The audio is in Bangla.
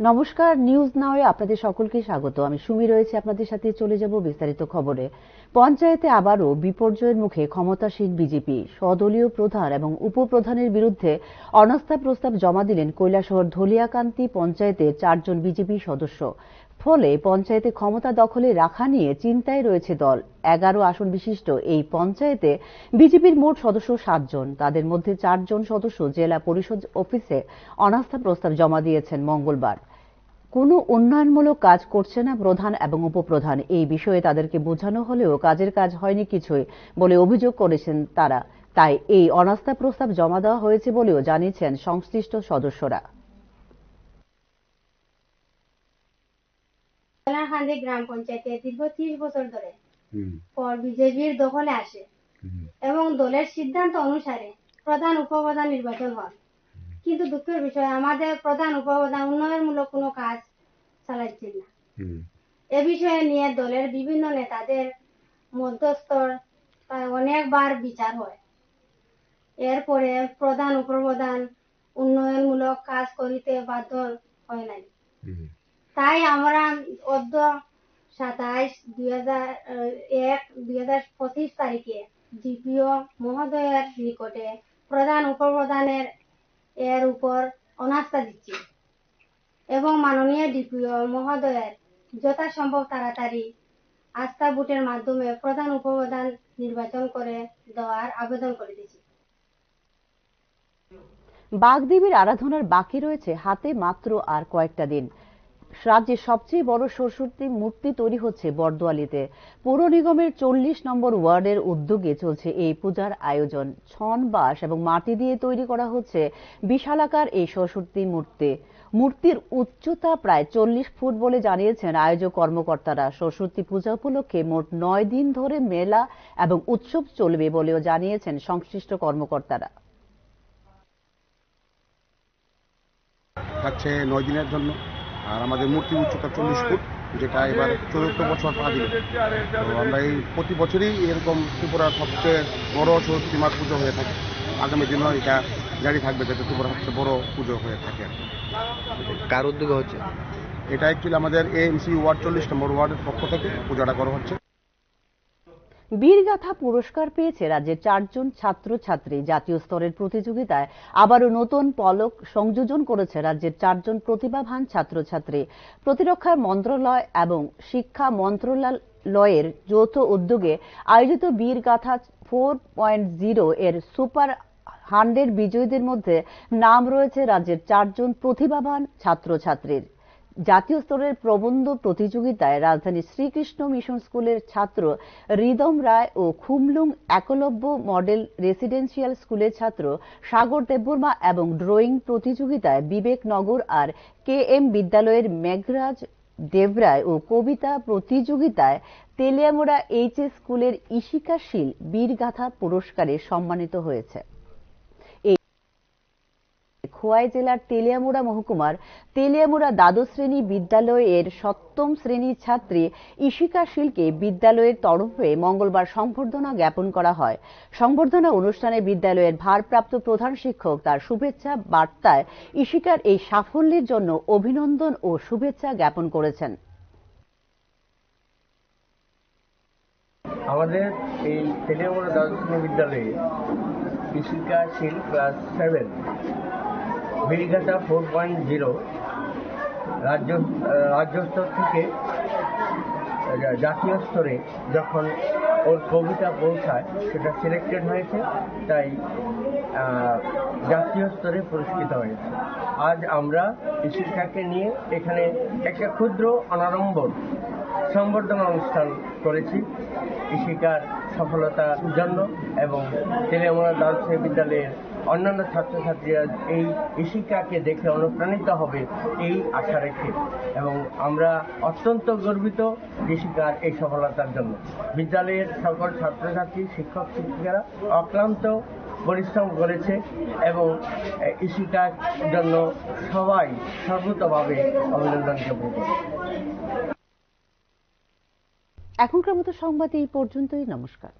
নমস্কার, নিউজ নাওয়ে আপনাদের সকলকে স্বাগত। আমি সুমি রয়েছে আপনাদের সাথে। চলে যাব বিস্তারিত খবরে। পঞ্চায়েতে আবারও বিপর্যয়ের মুখে ক্ষমতাসীন বিজেপি। স্বদলীয় প্রধান এবং উপপ্রধানের বিরুদ্ধে অনাস্থা প্রস্তাব জমা দিলেন কৈলাসহর ধলিয়াকান্তি পঞ্চায়েতের 4 জন বিজেপি সদস্য। ফলে পঞ্চায়েতে ক্ষমতা দখলে রাখা নিয়ে চিন্তায় রয়েছে দল। 11 আসন বিশিষ্ট এই পঞ্চায়েতে বিজেপির মোট সদস্য 7 জন। তাদের মধ্যে 4 জন সদস্য জেলা পরিষদ অফিসে অনাস্থা প্রস্তাব জমা দিয়েছেন মঙ্গলবার। কোনো উন্নয়নমূলক কাজ করছে না প্রধান এবং উপপ্রধান। এই বিষয়ে তাদেরকে বোঝানো হলেও কাজের কাজ হয়নি কিছুই বলে অভিযোগ করেছেন তারা। তাই এই অনাস্থা প্রস্তাব জমা দেওয়া হয়েছে বলেও জানিয়েছেন সংশ্লিষ্ট সদস্যরা। গ্রাম পঞ্চায়েতে দীর্ঘ 30 বছর ধরে পর বিজেপির দখলে আসে এবং দলের সিদ্ধান্ত অনুসারে প্রধান উপপ্রধান নির্বাচন হয়। কিন্তু দুঃখের বিষয়, আমাদের প্রধান উপপ্রধান উন্নয়নমূলক কোনো কাজ চালাচ্ছেন না। এ বিষয়ে নিয়ে দলের বিভিন্ন নেতাদের মধ্যস্থর অনেকবার বিচার হয়। এরপরে প্রধান উপপ্রধান উন্নয়নমূলক কাজ করিতে বাধ্য হয় নাই। তাই আমরা 27/1/2025 তারিখে ডিপিও মহোদয়ের নিকটে প্রধান উপপ্রধানের এর উপর অনাস্থা দিচ্ছি এবং মাননীয় ডিপিও মহোদয়ের যথাসম্ভব তাড়াতাড়ি আস্থা ভোটের মাধ্যমে প্রধান উপপ্রধান নির্বাচন করে দেওয়ার আবেদন করেছি। বাগদেবীর আরাধনার বাকি রয়েছে হাতে মাত্র আর কয়েকটা দিন। রাজ্যের সবচেয়ে বড় সরস্বতী মূর্তি তৈরি হচ্ছে বরদোয়ালিতে। পৌর নিগমের 40 নম্বর ওয়ার্ডের উদ্যোগে চলছে এই পূজার আয়োজন। ছন, বাঁশ এবং মাটি দিয়ে তৈরি করা হচ্ছে বিশালাকার এই সরস্বতী মূর্তি। মূর্তির উচ্চতা প্রায় 40 ফুট বলে জানিয়েছেন আয়োজক কর্মকর্তারা। সরস্বতী পূজা উপলক্ষে মোট 9 দিন ধরে মেলা এবং উৎসব চলবে বলেও জানিয়েছেন সংশ্লিষ্ট কর্মকর্তারা। থাকছে 9 দিনের জন্য। আর আমাদের মূর্তি উচ্চতা 40 ফুট, যেটা এবার 14 বছর পা দিল। তো আমরা এই প্রতি বছরই এরকম ত্রিপুরার সবচেয়ে বড় সরস্বতী মার পুজো হয়ে থাকে। আগামী দিনও এটা জারি থাকবে, যাতে ত্রিপুরার সবচেয়ে বড় পুজো হয়ে থাকে। কার উদ্যোগে হচ্ছে এটা? অ্যাকচুয়ালি আমাদের এএমসি ওয়ার্ড 40 নম্বর ওয়ার্ডের পক্ষ থেকে পূজাটা করা হচ্ছে। বীরগাথা পুরস্কার পেয়েছে রাজ্যের 4 জন ছাত্রছাত্রী। জাতীয় স্তরের প্রতিযোগিতায় আবারও নতুন পদক সংযোজন করেছে রাজ্যের 4 জন প্রতিভাবান ছাত্রছাত্রী। প্রতিরক্ষা মন্ত্রণালয় এবং শিক্ষা মন্ত্রণালয়ের যৌথ উদ্যোগে আয়োজিত বীরগাথা 4.0 এর সুপার 100 বিজয়ীদের মধ্যে নাম রয়েছে রাজ্যের 4 জন প্রতিভাবান ছাত্রছাত্রীর। জাতীয় স্তরের প্রবন্ধ প্রতিযোগিতায় রাজধানীর শ্রীকৃষ্ণ মিশন স্কুলের ছাত্র রিদম রায় ও খুমলুং একলব্য মডেল রেসিডেন্সিয়াল স্কুলের ছাত্র সাগর দেববর্মা এবং ড্রয়িং প্রতিযোগিতায় বিবেকনগর আর KM বিদ্যালয়ের মেঘরাজ দেবরায় ও কবিতা প্রতিযোগিতায় তেলিয়ামুড়া HS স্কুলের ইশিকা শীল বীরগাথা পুরস্কারে সম্মানিত হয়েছে। খোয়াই জেলার তেলিয়ামুড়া মহকুমার তেলিয়ামুড়া দ্বাদশ শ্রেণী বিদ্যালয়ের 7ম শ্রেণীর ছাত্রী ইশিকা শীলকে বিদ্যালয়ের তরফে মঙ্গলবার সংবর্ধনা জ্ঞাপন করা হয়। সংবর্ধনা অনুষ্ঠানে বিদ্যালয়ের ভারপ্রাপ্ত প্রধান শিক্ষক তার শুভেচ্ছা বার্তায় ইশিকার এই সাফল্যের জন্য অভিনন্দন ও শুভেচ্ছা জ্ঞাপন করেছেন। আমাদের এই তেলিয়ামুড়া দ্বাদশ শ্রেণী বিদ্যালয়ে ইশিকা শীল ক্লাস 7 বীরগাথা 4.0 রাজ্য স্তর থেকে জাতীয় স্তরে যখন ওর কবিতা পৌঁছায়, সেটা সিলেক্টেড হয়েছে, তাই জাতীয় স্তরে পুরস্কৃত হয়েছে। আজ আমরা ইশিকাকে নিয়ে এখানে একটা ক্ষুদ্র অনাড়ম্বর সংবর্ধনা অনুষ্ঠান করেছি ইশিকার সফলতার জন্য, এবং তেলিয়ামুড়া দ্বাদশ বিদ্যালয়ের অন্যান্য ছাত্রছাত্রীরা এই ইশিকাকে দেখে অনুপ্রাণিত হবে এই আশা রেখে, এবং আমরা অত্যন্ত গর্বিত ইশিকার এই সফলতার জন্য। বিদ্যালয়ের সকল ছাত্রছাত্রী, শিক্ষক শিক্ষিকারা অক্লান্ত পরিশ্রম করেছে এবং ইশিকার জন্য সবাই সর্বতভাবে অভিনন্দন জ্ঞাপন করে। এখনকার মতো সংবাদ এই পর্যন্তই। নমস্কার।